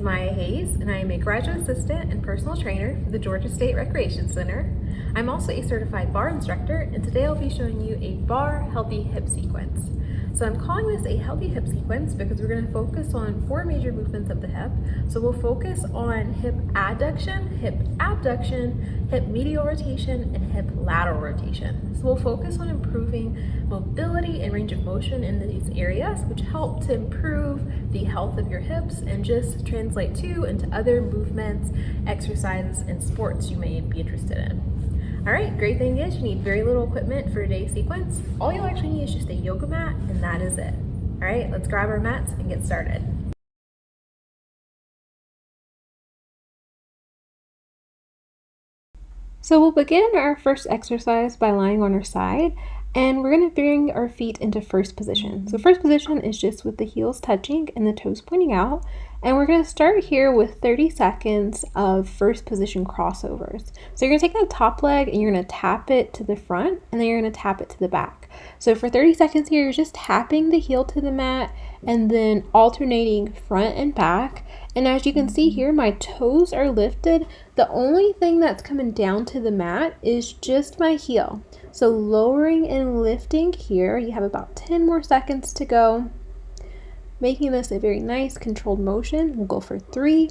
Maya Hayes, and I am a graduate assistant and personal trainer for the Georgia State Recreation Center. I'm also a certified barre instructor, and today I'll be showing you a barre healthy hip sequence. So I'm calling this a healthy hip sequence because we're going to focus on 4 major movements of the hip. So we'll focus on hip adduction, hip abduction, hip medial rotation, and hip lateral rotation. So we'll focus on improving mobility and range of motion in these areas, which help to improve the health of your hips and just translate into other movements, exercises, and sports you may be interested in. All right, great thing is you need very little equipment for today's sequence. All you'll actually need is just a yoga mat, and that is it. All right, let's grab our mats and get started. So we'll begin our first exercise by lying on our side, and we're going to bring our feet into first position. So first position is just with the heels touching and the toes pointing out. And we're going to start here with 30 seconds of first position crossovers. So you're going to take that top leg and you're going to tap it to the front, and then you're going to tap it to the back. So for 30 seconds here, you're just tapping the heel to the mat and then alternating front and back. And as you can see here, my toes are lifted. The only thing that's coming down to the mat is just my heel. So lowering and lifting here, you have about 10 more seconds to go. Making this a very nice controlled motion. We'll go for 3,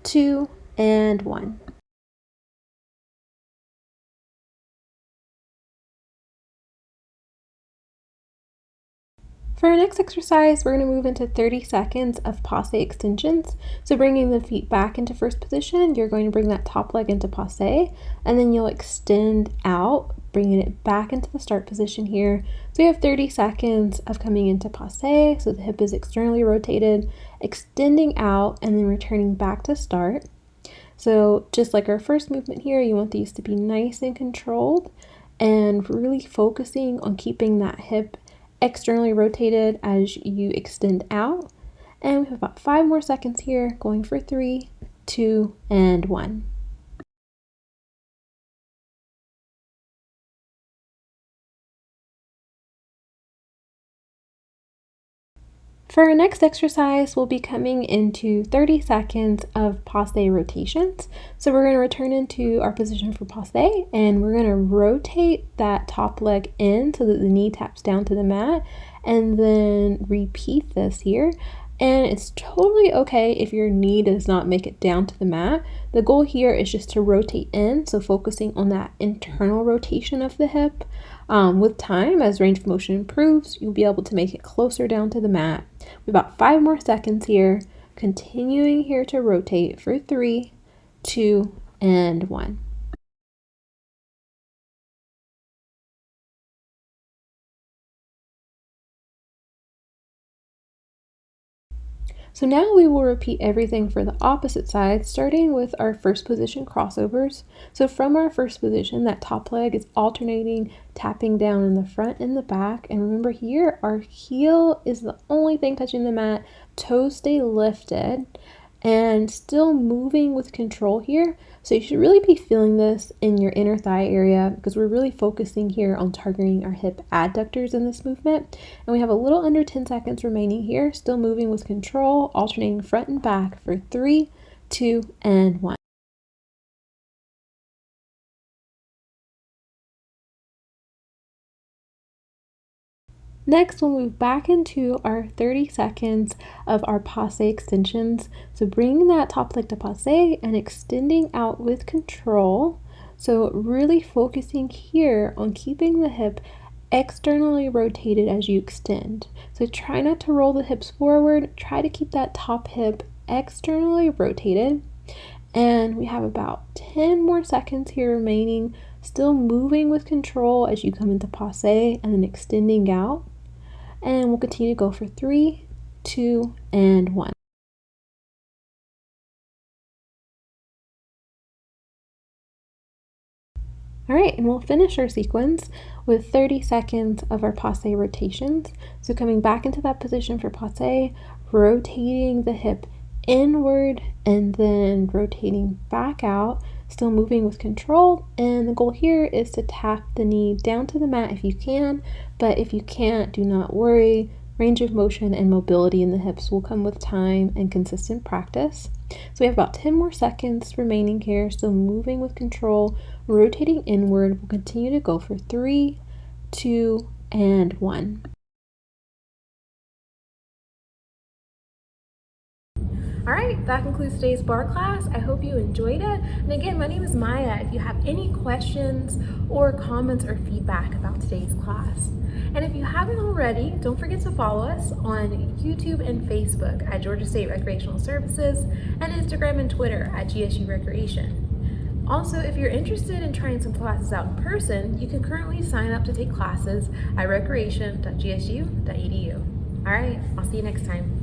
2, and 1. For our next exercise, we're going to move into 30 seconds of Passé extensions. So bringing the feet back into first position, you're going to bring that top leg into Passé, and then you'll extend out, bringing it back into the start position here. So we have 30 seconds of coming into Passé, so the hip is externally rotated, extending out, and then returning back to start. So just like our first movement here, you want these to be nice and controlled, and really focusing on keeping that hip externally rotated as you extend out. And we have about 5 more seconds here, going for 3, 2, and 1. For our next exercise, we'll be coming into 30 seconds of Passé rotations. So we're going to return into our position for Passé, and we're going to rotate that top leg in so that the knee taps down to the mat, and then repeat this here. And it's totally okay if your knee does not make it down to the mat. The goal here is just to rotate in, so focusing on that internal rotation of the hip. With time, as range of motion improves, you'll be able to make it closer down to the mat. We have about 5 more seconds here, continuing here to rotate for 3, 2, and 1. So now we will repeat everything for the opposite side, starting with our first position crossovers. So from our first position, that top leg is alternating, tapping down in the front and the back. And remember here, our heel is the only thing touching the mat. Toes stay lifted and still moving with control here. So you should really be feeling this in your inner thigh area, because we're really focusing here on targeting our hip adductors in this movement. And we have a little under 10 seconds remaining here, still moving with control, alternating front and back for 3, 2, and 1. Next, we'll move back into our 30 seconds of our Passé extensions. So bringing that top leg to Passé and extending out with control. So really focusing here on keeping the hip externally rotated as you extend. So try not to roll the hips forward. Try to keep that top hip externally rotated. And we have about 10 more seconds here remaining, still moving with control as you come into Passé and then extending out. And we'll continue to go for 3, 2, and 1. All right, and we'll finish our sequence with 30 seconds of our Passé rotations. So coming back into that position for Passé, rotating the hip inward and then rotating back out, still moving with control. And the goal here is to tap the knee down to the mat if you can, but if you can't, do not worry. Range of motion and mobility in the hips will come with time and consistent practice. So we have about 10 more seconds remaining here. So moving with control, rotating inward. We'll continue to go for 3, 2, and 1. All right, that concludes today's barre class. I hope you enjoyed it. And again, my name is Maya. If you have any questions or comments or feedback about today's class. And if you haven't already, don't forget to follow us on YouTube and Facebook at Georgia State Recreational Services and Instagram and Twitter at GSU Recreation. Also, if you're interested in trying some classes out in person, you can currently sign up to take classes at recreation.gsu.edu. All right, I'll see you next time.